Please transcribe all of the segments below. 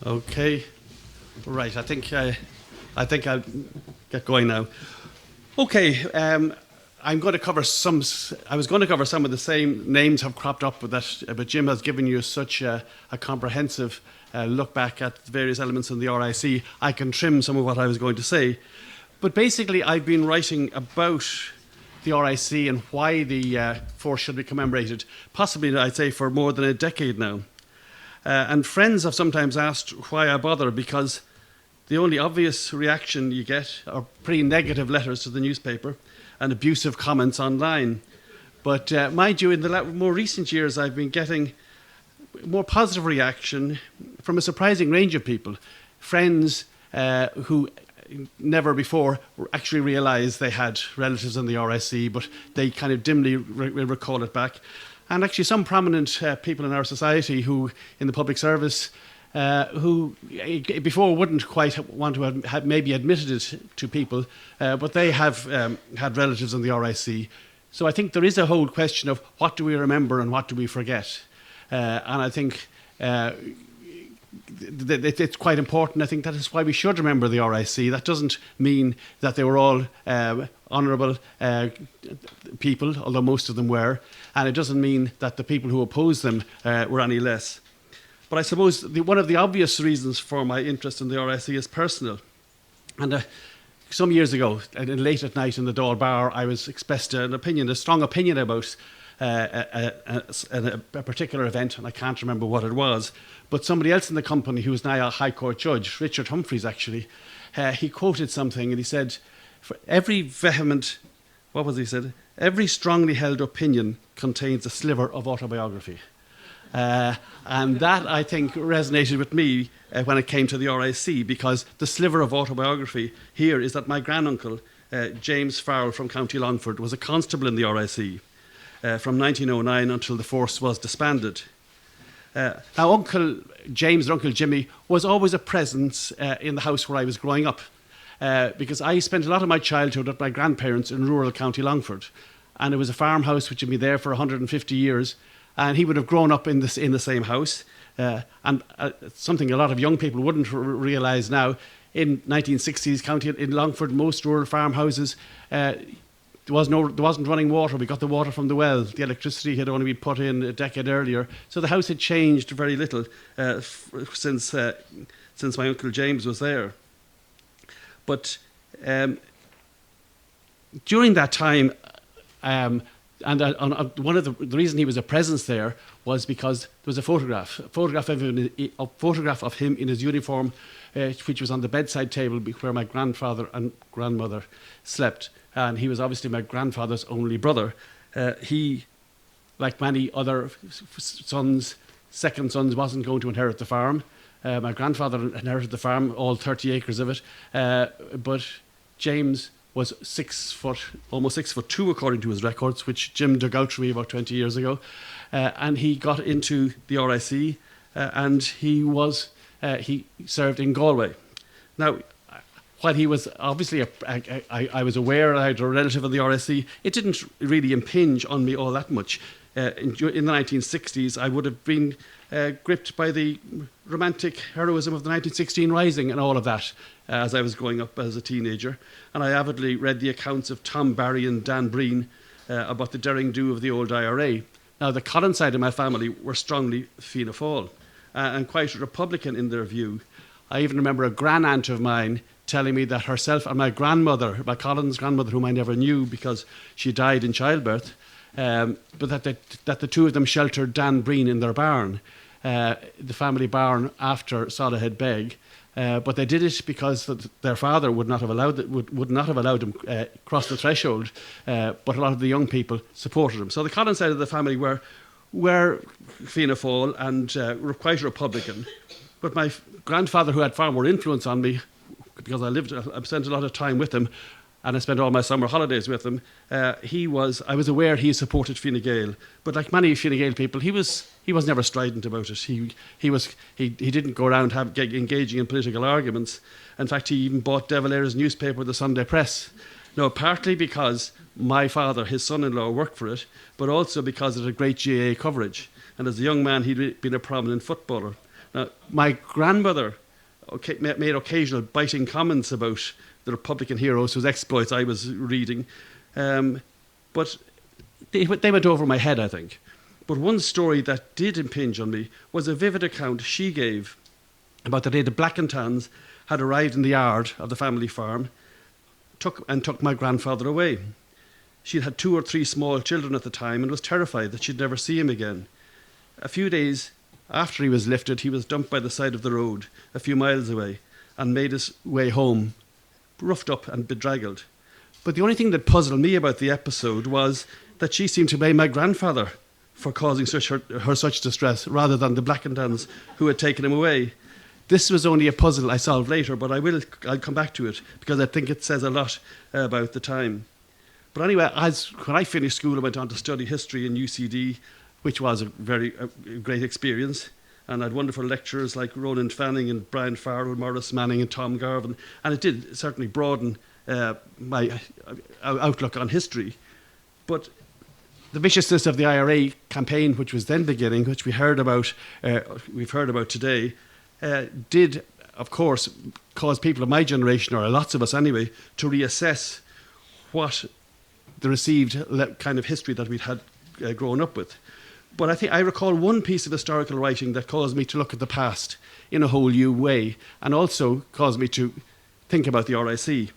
Okay, right. I think I'll get going now. Okay, I'm going to cover some. I was going to cover some of the same names have cropped up, but Jim has given you such a comprehensive look back at the various elements in the RIC. I can trim some of what I was going to say, but basically, I've been writing about the RIC and why the force should be commemorated, possibly I'd say for more than a decade now. And friends have sometimes asked why I bother, because the only obvious reaction you get are pretty negative letters to the newspaper and abusive comments online. But mind you, in the more recent years, I've been getting more positive reaction from a surprising range of people. Friends who never before actually realised they had relatives in the RIC, but they kind of dimly recall it back. And actually some prominent people in our society who, in the public service, who before wouldn't quite want to have maybe admitted it to people, but they have had relatives in the RIC. So I think there is a whole question of what do we remember and what do we forget? And I think it's quite important. I think that is why we should remember the RIC. That doesn't mean that they were all honourable people, although most of them were. And it doesn't mean that the people who opposed them were any less. But I suppose one of the obvious reasons for my interest in the RIC is personal. And some years ago, late at night in the Dáil Bar, I was expressed a strong opinion about a particular event, and I can't remember what it was. But somebody else in the company, who is now a High Court judge, Richard Humphreys actually, he quoted something and he said, "For every vehement, what was he said? Every strongly held opinion contains a sliver of autobiography." And that, I think, resonated with me when it came to the RIC, because the sliver of autobiography here is that my granduncle, James Farrell from County Longford, was a constable in the RIC from 1909 until the force was disbanded. Now, Uncle James and Uncle Jimmy was always a presence in the house where I was growing up, because I spent a lot of my childhood with my grandparents in rural County Longford, and it was a farmhouse which had been there for 150 years. And he would have grown up in the same house. And something a lot of young people wouldn't realise now, in 1960s County in Longford, most rural farmhouses, there wasn't running water. We got the water from the well. The electricity had only been put in a decade earlier. So the house had changed very little since my Uncle James was there. But during that time, and one of the reason he was a presence there was because there was a photograph of him in his uniform, which was on the bedside table where my grandfather and grandmother slept. And he was obviously my grandfather's only brother. He, like many other second sons, wasn't going to inherit the farm. My grandfather inherited the farm, all 30 acres of it. But James was almost 6'2", according to his records, which Jim dug out for me about 20 years ago. And he got into the RIC, and he served in Galway. Now, while he was obviously I was aware I had a relative in the RIC, it didn't really impinge on me all that much. In the 1960s, I would have been gripped by the romantic heroism of the 1916 Rising and all of that as I was growing up as a teenager. And I avidly read the accounts of Tom Barry and Dan Breen about the daring do of the old IRA. Now, the Collins side of my family were strongly Fianna Fáil and quite Republican in their view. I even remember a grand-aunt of mine telling me that herself and my grandmother, my Collins grandmother, whom I never knew because she died in childbirth, but that the two of them sheltered Dan Breen in their barn, the family barn after Salahead Beg. But they did it because their father would not have allowed them cross the threshold. But a lot of the young people supported him. So the Collins side of the family were Fianna Fáil and were quite Republican. But my grandfather, who had far more influence on me, because I spent a lot of time with him, and I spent all my summer holidays with him. I was aware he supported Fine Gael, but like many Fine Gael people, he was never strident about it. He didn't go around engaging in political arguments. In fact, he even bought De Valera's newspaper, the Sunday Press. No, partly because my father, his son-in-law, worked for it, but also because it had great GAA coverage. And as a young man, he'd been a prominent footballer. Now, my grandmother made occasional biting comments about the Republican heroes whose exploits I was reading, but they went over my head, I think. But one story that did impinge on me was a vivid account she gave about the day the Black and Tans had arrived in the yard of the family farm, took my grandfather away. She'd had 2 or 3 small children at the time and was terrified that she'd never see him again. A few days after he was lifted, he was dumped by the side of the road a few miles away and made his way home, roughed up and bedraggled. But the only thing that puzzled me about the episode was that she seemed to blame my grandfather for causing her such distress rather than the Black and Tans who had taken him away. This was only a puzzle I solved later, but I'll come back to it because I think it says a lot about the time. But anyway, when I finished school, I went on to study history in UCD, which was a great experience. And I had wonderful lecturers like Ronan Fanning and Brian Farrell, Maurice Manning and Tom Garvin. And it did certainly broaden my outlook on history. But the viciousness of the IRA campaign, which was then beginning, which we've heard about today, did, of course, cause people of my generation, or lots of us anyway, to reassess what the received kind of history that we'd had grown up with. But I think I recall one piece of historical writing that caused me to look at the past in a whole new way, and also caused me to think about the RIC.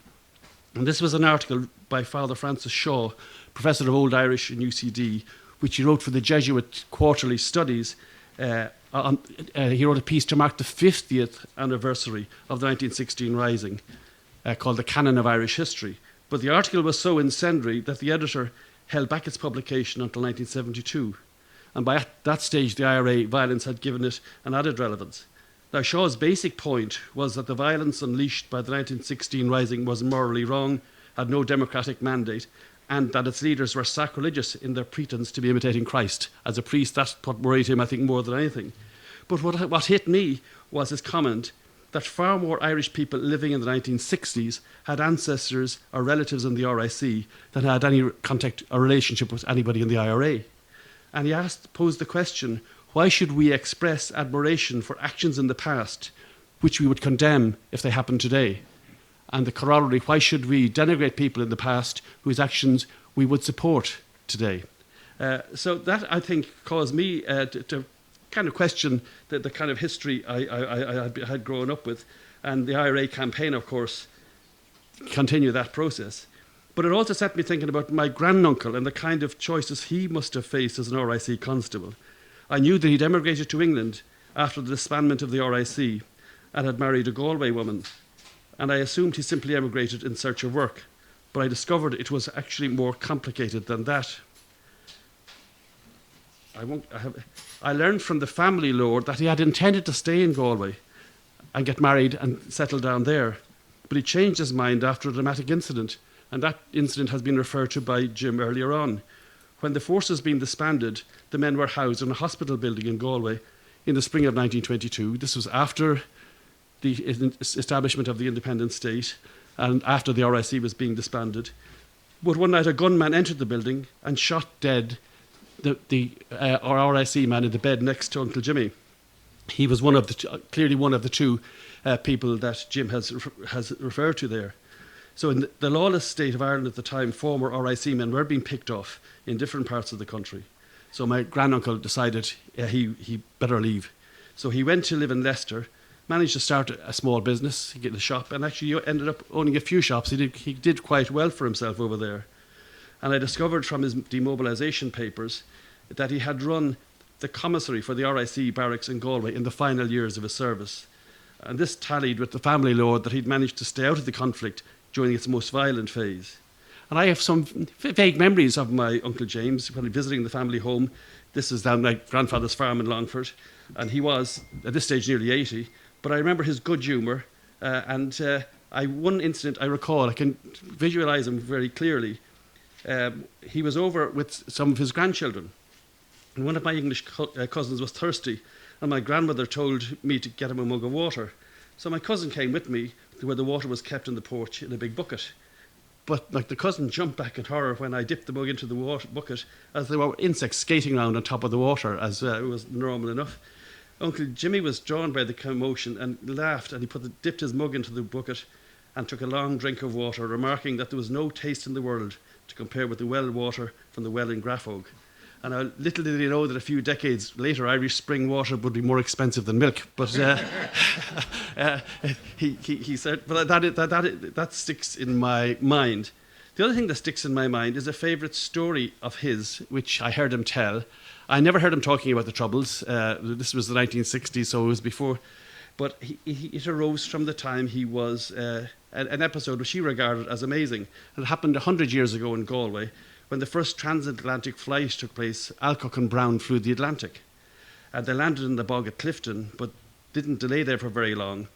And this was an article by Father Francis Shaw, Professor of Old Irish in UCD, which he wrote for the Jesuit Quarterly Studies. He wrote a piece to mark the 50th anniversary of the 1916 Rising, called The Canon of Irish History. But the article was so incendiary that the editor held back its publication until 1972. And by that stage, the IRA violence had given it an added relevance. Now, Shaw's basic point was that the violence unleashed by the 1916 Rising was morally wrong, had no democratic mandate, and that its leaders were sacrilegious in their pretense to be imitating Christ. As a priest, that's what worried him, I think, more than anything. But what hit me was his comment that far more Irish people living in the 1960s had ancestors or relatives in the RIC than had any contact or relationship with anybody in the IRA. And he posed the question, why should we express admiration for actions in the past which we would condemn if they happened today? And the corollary, why should we denigrate people in the past whose actions we would support today? So that, I think, caused me to kind of question the kind of history I had grown up with. And the IRA campaign, of course, continued that process. But it also set me thinking about my granduncle and the kind of choices he must have faced as an RIC constable. I knew that he'd emigrated to England after the disbandment of the RIC and had married a Galway woman. And I assumed he simply emigrated in search of work. But I discovered it was actually more complicated than that. I learned from the family lord that he had intended to stay in Galway and get married and settle down there. But he changed his mind after a dramatic incident, and that incident has been referred to by Jim earlier on. When the forces being disbanded, the men were housed in a hospital building in Galway in the spring of 1922. This was after the establishment of the independent state and after the RIC was being disbanded. But one night a gunman entered the building and shot dead the RIC man in the bed next to Uncle Jimmy. He was clearly one of the two people that Jim has referred to there. So in the lawless state of Ireland at the time, former RIC men were being picked off in different parts of the country. So my granduncle decided he better leave. So he went to live in Leicester, managed to start a small business, get a shop, and actually ended up owning a few shops. He did quite well for himself over there. And I discovered from his demobilisation papers that he had run the commissary for the RIC barracks in Galway in the final years of his service. And this tallied with the family lore that he'd managed to stay out of the conflict during its most violent phase. And I have some vague memories of my Uncle James when visiting the family home. This is down my grandfather's farm in Longford, and he was, at this stage, nearly 80. But I remember his good humour, and one incident I recall, I can visualise him very clearly. He was over with some of his grandchildren, and one of my English cousins was thirsty, and my grandmother told me to get him a mug of water. So my cousin came with me to where the water was kept in the porch in a big bucket. But the cousin jumped back in horror when I dipped the mug into the bucket, as there were insects skating around on top of the water, as it was normal enough. Uncle Jimmy was drawn by the commotion and laughed, and he dipped his mug into the bucket and took a long drink of water, remarking that there was no taste in the world to compare with the well water from the well in Grafog. And little did he know that a few decades later, Irish spring water would be more expensive than milk. But he said, but that sticks in my mind. The other thing that sticks in my mind is a favourite story of his, which I heard him tell. I never heard him talking about the Troubles. This was the 1960s, so it was before. But it arose from the time he was an episode which he regarded as amazing. It happened 100 years ago in Galway, when the first transatlantic flight took place. Alcock and Brown flew the Atlantic. They landed in the bog at Clifton, but didn't delay there for very long.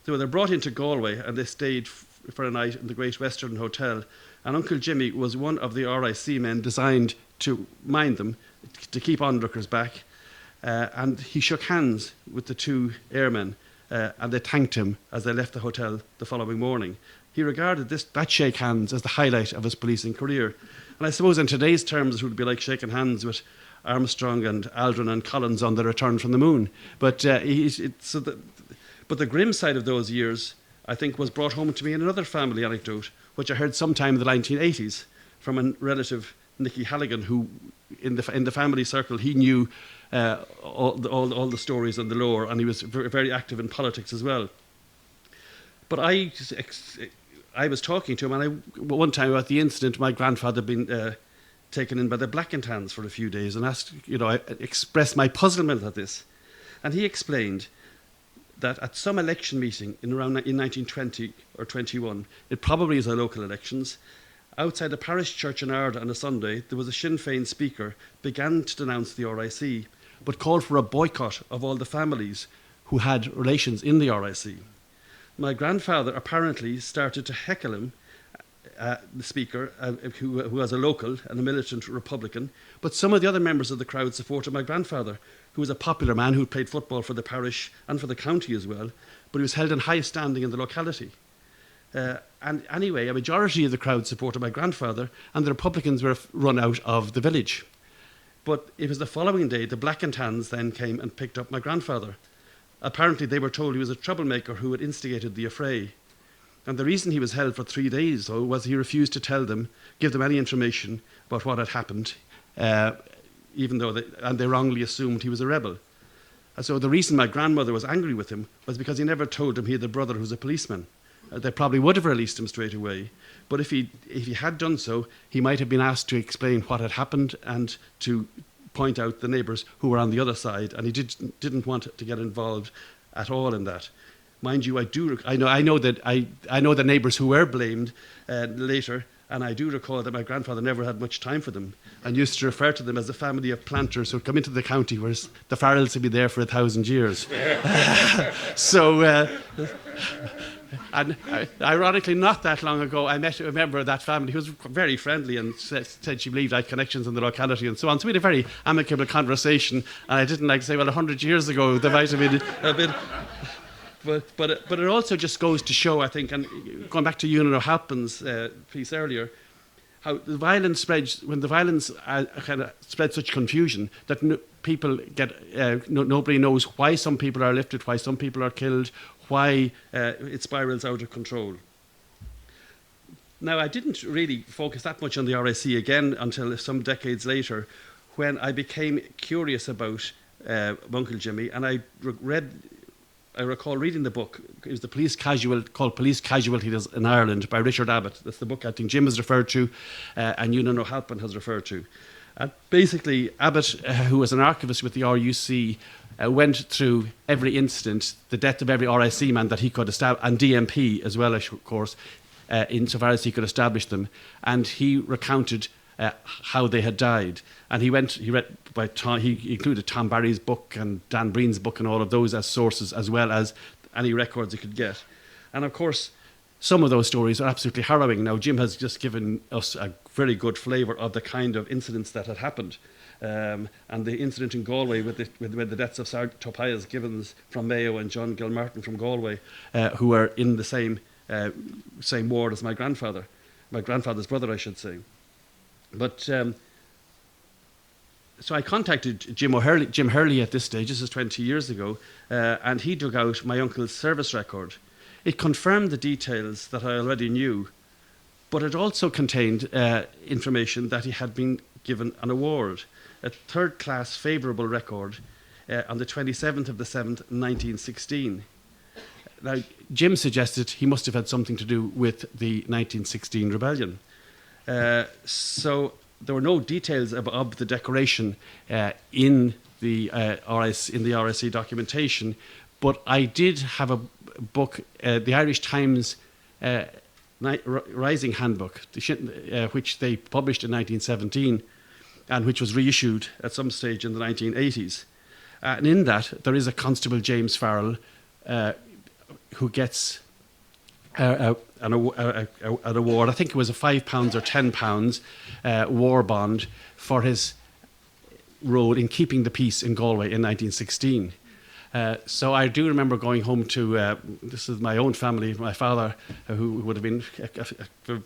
So they were brought into Galway, and they stayed for a night in the Great Western Hotel. And Uncle Jimmy was one of the RIC men designed to mind them, to keep onlookers back. And he shook hands with the two airmen, and they thanked him as they left the hotel the following morning. He regarded that shake hands as the highlight of his policing career. And I suppose in today's terms, it would be like shaking hands with Armstrong and Aldrin and Collins on the return from the moon. But the grim side of those years, I think, was brought home to me in another family anecdote, which I heard sometime in the 1980s from a relative, Nicky Halligan, who in the family circle, he knew all the stories and the lore, and he was very, very active in politics as well. But I was talking to him, and one time about the incident, my grandfather had been taken in by the Black and Tans for a few days, and asked, I expressed my puzzlement at this. And he explained that at some election meeting in 1920 or 21, it probably is our local elections, outside the parish church in Ardagh on a Sunday, there was a Sinn Féin speaker began to denounce the RIC, but called for a boycott of all the families who had relations in the RIC. My grandfather apparently started to heckle him, the speaker, who was a local and a militant Republican, but some of the other members of the crowd supported my grandfather, who was a popular man who played football for the parish and for the county as well, but he was held in high standing in the locality. And anyway, a majority of the crowd supported my grandfather, and the Republicans were run out of the village. But it was the following day, the Black and Tans then came and picked up my grandfather. Apparently, they were told he was a troublemaker who had instigated the affray. And the reason he was held for 3 days, though, was he refused to give them any information about what had happened, even though they wrongly assumed he was a rebel. And so the reason my grandmother was angry with him was because he never told them he had a brother who was a policeman. They probably would have released him straight away. But if he had done so, he might have been asked to explain what had happened and to point out the neighbours who were on the other side. And he didn't want to get involved at all in that. Mind you, I know the neighbours who were blamed later, and I do recall that my grandfather never had much time for them and used to refer to them as a family of planters who had come into the county, whereas the Farrells had been there for 1,000 years. And ironically, not that long ago, I met a member of that family who was very friendly and said she believed I had connections in the locality and so on. So we had a very amicable conversation, and I didn't like to say, well, 100 years ago, there might have been a bit... But it also just goes to show, I think, and going back to Ewan O'Halpin's piece earlier, how the violence spreads, when the violence kind of spreads such confusion that people get, nobody knows why some people are lifted, why some people are killed, why it spirals out of control. Now, I didn't really focus that much on the RIC again until some decades later, when I became curious about Uncle Jimmy, and I recall reading the book. It was called Police Casualties in Ireland by Richard Abbott. That's the book I think Jim has referred to, and Ewan O'Halpin has referred to. Basically, Abbott, who was an archivist with the RUC, went through every incident, the death of every RIC man that he could establish, and DMP as well, of course, insofar as he could establish them. And he recounted how they had died. And he included Tom Barry's book and Dan Breen's book and all of those as sources, as well as any records he could get. And of course, some of those stories are absolutely harrowing. Now, Jim has just given us a very good flavour of the kind of incidents that had happened. And the incident in Galway with the deaths of Sergeant Tobias Gibbons from Mayo and John Gilmartin from Galway, who were in the same ward as my grandfather's brother, I should say. But So I contacted Jim Hurley at this stage. This is 20 years ago, and he dug out my uncle's service record. It confirmed the details that I already knew, but it also contained information that he had been given an award, a third-class favourable record, on the 27th of the 7th, 1916. Now, Jim suggested he must have had something to do with the 1916 rebellion. So there were no details of the decoration in the RIC documentation, but I did have a book, the Irish Times Rising Handbook, which they published in 1917 and which was reissued at some stage in the 1980s. And in that, there is a Constable James Farrell who gets an award. I think it was a £5 or £10 war bond for his role in keeping the peace in Galway in 1916. So I do remember going home to, this is my own family, my father, who would have been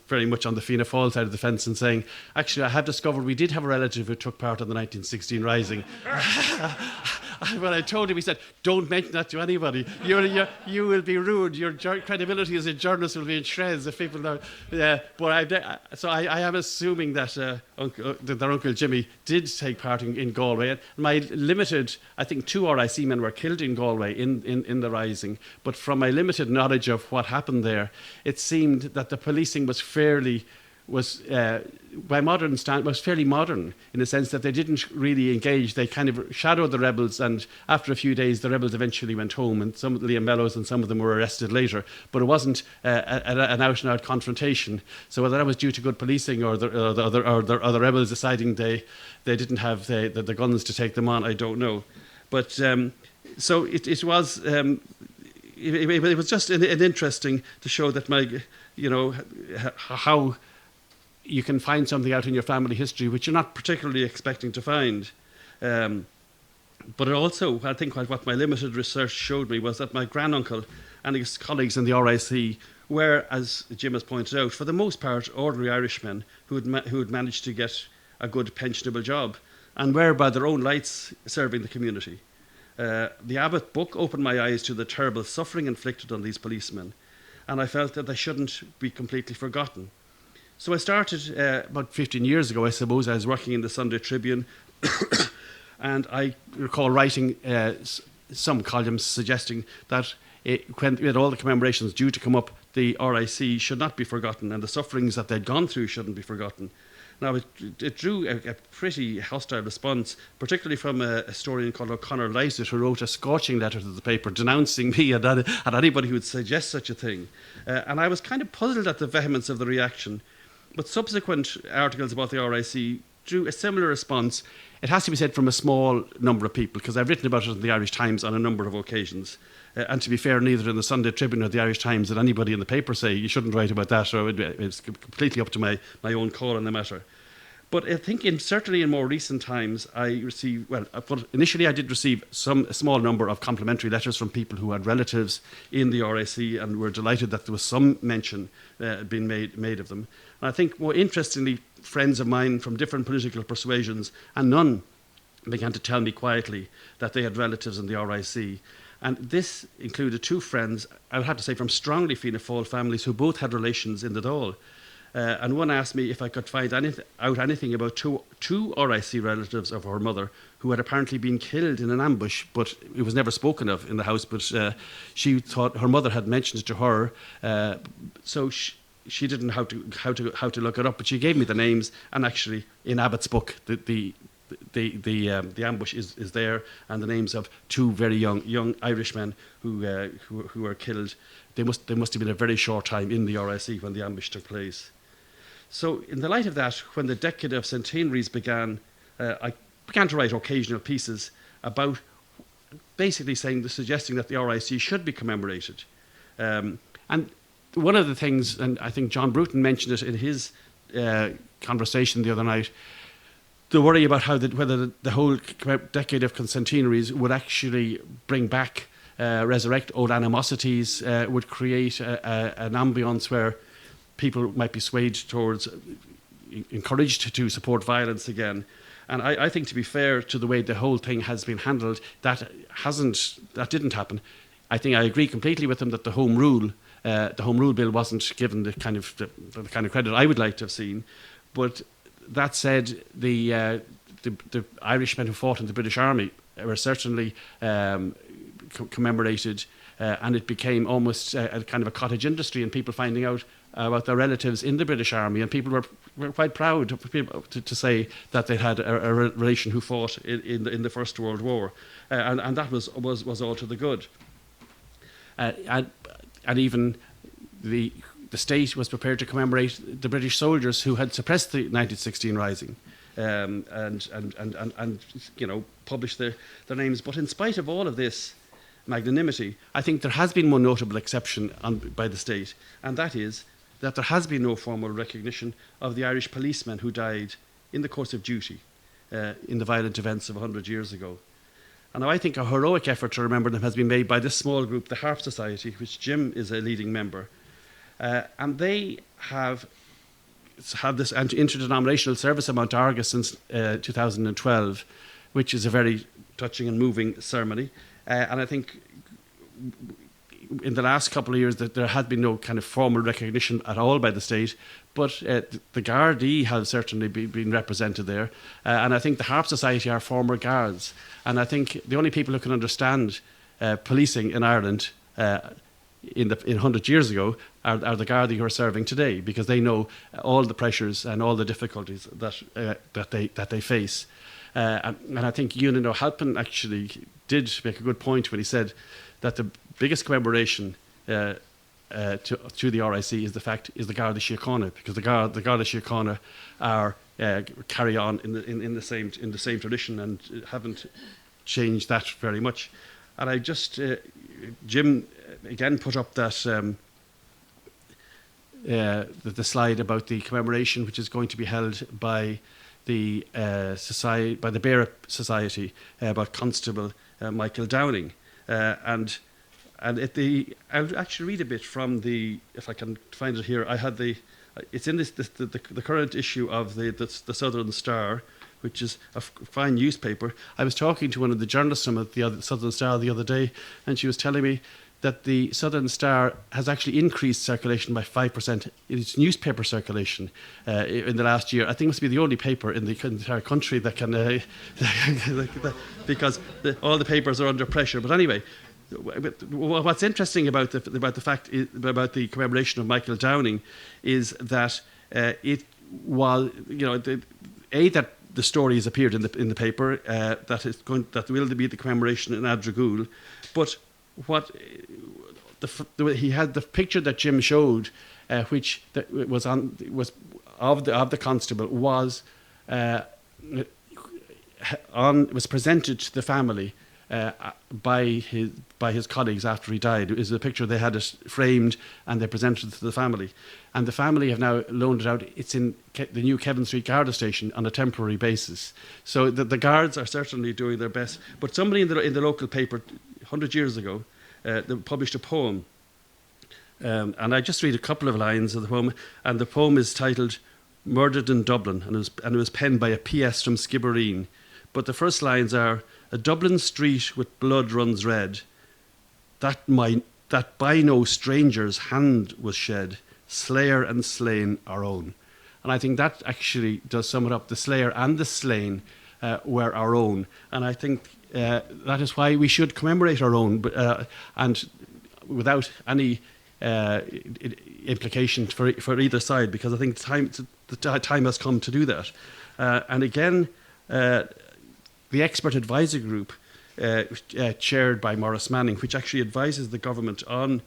very much on the Fianna Fáil side of the fence, and saying, actually, I have discovered we did have a relative who took part in the 1916 Rising. When I told him, he said, don't mention that to anybody. You will be ruined. Your credibility as a journalist will be in shreds if people know. So I am assuming that their Uncle Jimmy did take part in Galway. And my limited, I think 2 RIC men were killed in Galway in the Rising. But from my limited knowledge of what happened there, it seemed that the policing was fairly modern in the sense that they didn't really engage. They kind of shadowed the rebels, and after a few days the rebels eventually went home, and some of Liam Mellows and some of them were arrested later, but it wasn't an out-and-out confrontation. So whether that was due to good policing or the rebels deciding they didn't have the guns to take them on, I don't know. But so it was it was just an interesting to show that how you can find something out in your family history which you're not particularly expecting to find. But it also, I think what my limited research showed me was that my granduncle and his colleagues in the RIC were, as Jim has pointed out, for the most part ordinary Irishmen who had managed to get a good pensionable job and were by their own lights serving the community. The Abbott book opened my eyes to the terrible suffering inflicted on these policemen, and I felt that they shouldn't be completely forgotten. So I started about 15 years ago, I suppose. I was working in the Sunday Tribune, and I recall writing some columns suggesting that when we had all the commemorations due to come up, the RIC should not be forgotten, and the sufferings that they'd gone through shouldn't be forgotten. Now, it drew a pretty hostile response, particularly from a historian called O'Connor Lycett, who wrote a scorching letter to the paper denouncing me and anybody who would suggest such a thing. And I was kind of puzzled at the vehemence of the reaction. But subsequent articles about the RIC drew a similar response. It has to be said from a small number of people, because I've written about it in the Irish Times on a number of occasions. And to be fair, neither in the Sunday Tribune or the Irish Times did anybody in the paper say you shouldn't write about that, or it's completely up to my own call on the matter. But I think certainly in more recent times, initially I did receive a small number of complimentary letters from people who had relatives in the RIC and were delighted that there was some mention being made of them. And I think more interestingly, friends of mine from different political persuasions, and none began to tell me quietly that they had relatives in the RIC. And this included 2 friends, I would have to say, from strongly Fianna Fáil families who both had relations in the Dáil. And one asked me if I could find out anything about two RIC relatives of her mother who had apparently been killed in an ambush, but it was never spoken of in the house. But she thought her mother had mentioned it to her, so she didn't know how to look it up. But she gave me the names, and actually in Abbott's book, the ambush is there, and the names of 2 very young Irishmen who were killed. They must have been a very short time in the RIC when the ambush took place. So in the light of that, when the decade of centenaries began, I began to write occasional pieces about basically suggesting that the RIC should be commemorated. And one of the things, and I think John Bruton mentioned it in his conversation the other night, the worry about whether the whole decade of centenaries would actually bring back, resurrect old animosities, would create an ambience where people might be swayed towards, encouraged to support violence again. And I think, to be fair to the way the whole thing has been handled, that didn't happen. I think I agree completely with him that the Home Rule Bill wasn't given the kind of credit I would like to have seen. But that said, the Irishmen who fought in the British Army were certainly commemorated, and it became almost a kind of a cottage industry, and people finding out about their relatives in the British Army, and people were quite proud to say that they had a relation who fought in the First World War, and that was all to the good. And even the state was prepared to commemorate the British soldiers who had suppressed the 1916 Rising, and published their names. But in spite of all of this magnanimity, I think there has been one notable exception by the state, and that is that there has been no formal recognition of the Irish policemen who died in the course of duty in the violent events of 100 years ago. And I think a heroic effort to remember them has been made by this small group, the Harp Society, which Jim is a leading member. And they have had this interdenominational service at Mount Argus since 2012, which is a very touching and moving ceremony. And I think in the last couple of years that there had been no kind of formal recognition at all by the state, but the Gardaí have certainly been represented there. And I think the Harp Society are former guards. And I think the only people who can understand policing in Ireland in 100 years ago are the Gardaí who are serving today, because they know all the pressures and all the difficulties that they face. And I think Ewan O'Halpin actually did make a good point when he said that the biggest commemoration to the RIC is the Garda Síochána, because the Garda Síochána are carry on in the same tradition and haven't changed that very much. And I just Jim again put up that the slide about the commemoration, which is going to be held by the Beara Society about Constable Michael Downing, and I'll actually read a bit from if I can find it here. I had it's in the current issue of the Southern Star, which is a fine newspaper. I was talking to one of the journalists from the Southern Star the other day, and she was telling me that the Southern Star has actually increased circulation by 5% in its newspaper circulation in the last year. I think it must be the only paper in the entire country that can, because all the papers are under pressure. But anyway, what's interesting about the commemoration of Michael Downing is that it was, that the story has appeared in the paper, that will be the commemoration in Adragool, but he had the picture that Jim showed, which was of the constable, was presented to the family by his colleagues after he died. It was a picture, they had it framed and they presented it to the family, and the family have now loaned it out. It's in the new Kevin Street Garda station on a temporary basis. So the guards are certainly doing their best. But somebody in the local paper 100 years ago, they published a poem, and I just read a couple of lines of the poem, and the poem is titled "Murdered in Dublin," and it was penned by a PS from Skibbereen. But the first lines are: "A Dublin street with blood runs red, that by no stranger's hand was shed, slayer and slain our own." And I think that actually does sum it up. The slayer and the slain were our own, and I think that is why we should commemorate our own, and without any implication for either side, because I think the time has come to do that. And again, the expert advisor group, chaired by Maurice Manning, which actually advises the government on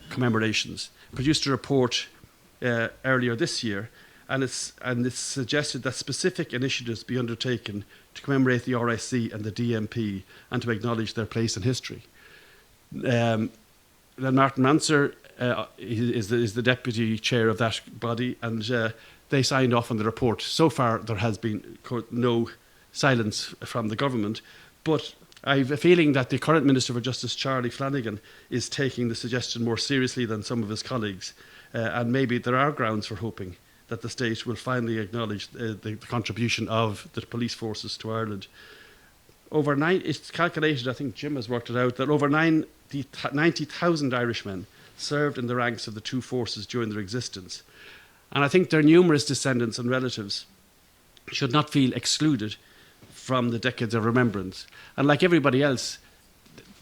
commemorations, produced a report earlier this year, and it's suggested that specific initiatives be undertaken to commemorate the RIC and the DMP and to acknowledge their place in history. Then Martin Manser is the deputy chair of that body, and they signed off on the report. So far, there has been no silence from the government, but I have a feeling that the current Minister for Justice, Charlie Flanagan, is taking the suggestion more seriously than some of his colleagues, and maybe there are grounds for hoping that the state will finally acknowledge the contribution of the police forces to Ireland. It's calculated, I think Jim has worked it out, that over 90,000 Irishmen served in the ranks of the two forces during their existence. And I think their numerous descendants and relatives should not feel excluded from the decades of remembrance. And like everybody else,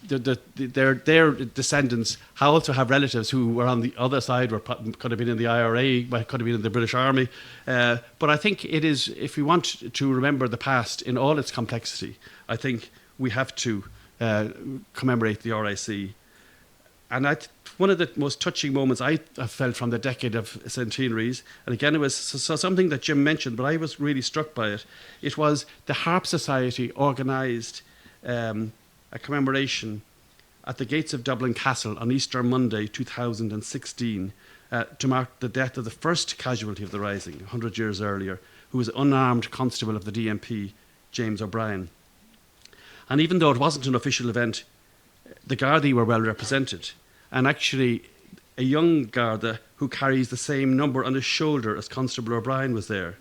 their descendants also have relatives who were on the other side, could have been in the IRA, could have been in the British Army. But I think it is, if we want to remember the past in all its complexity, I think we have to commemorate the RIC. And one of the most touching moments I felt from the decade of centenaries, and again it was something that Jim mentioned, but I was really struck by it. It was the Harp Society organised a commemoration at the gates of Dublin Castle on Easter Monday 2016 to mark the death of the first casualty of the Rising 100 years earlier, who was unarmed constable of the DMP, James O'Brien. And even though it wasn't an official event, the Gardaí were well represented. And actually, a young Garda who carries the same number on his shoulder as Constable O'Brien was there.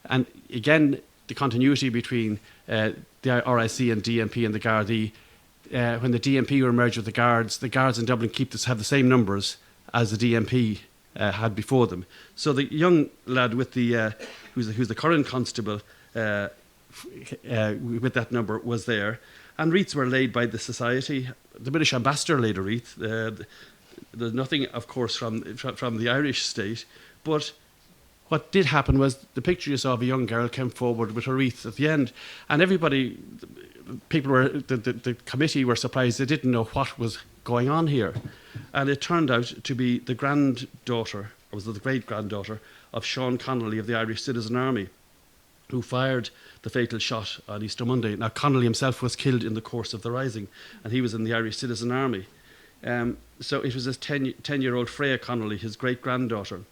And again, the continuity between the RIC and DMP and the Gardaí, when the DMP were merged with the Guards in Dublin have the same numbers as the DMP had before them. So the young lad with the who's the current constable with that number was there, and wreaths were laid by the society. The British ambassador laid a wreath. There's nothing, of course, from the Irish state, but what did happen was the picture you saw of a young girl came forward with a wreath at the end, and the committee were surprised. They didn't know what was going on here, and it turned out to be the granddaughter, or was it the great-granddaughter, of Sean Connolly of the Irish Citizen Army, who fired the fatal shot on Easter Monday. Now, Connolly himself was killed in the course of the Rising, and he was in the Irish Citizen Army. So it was his 10-year-old Freya Connolly, his great-granddaughter,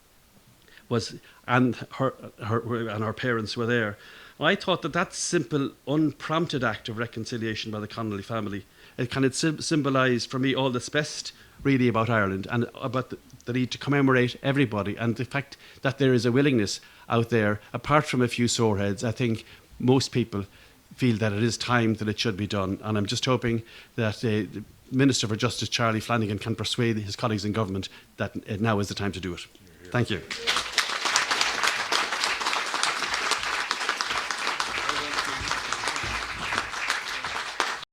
and her parents were there. I thought that simple, unprompted act of reconciliation by the Connolly family, it kind of symbolised for me all that's best really about Ireland, and about the need to commemorate everybody, and the fact that there is a willingness out there, apart from a few soreheads. I think most people feel that it is time that it should be done, and I'm just hoping that the Minister for Justice, Charlie Flanagan, can persuade his colleagues in government that now is the time to do it. Thank you.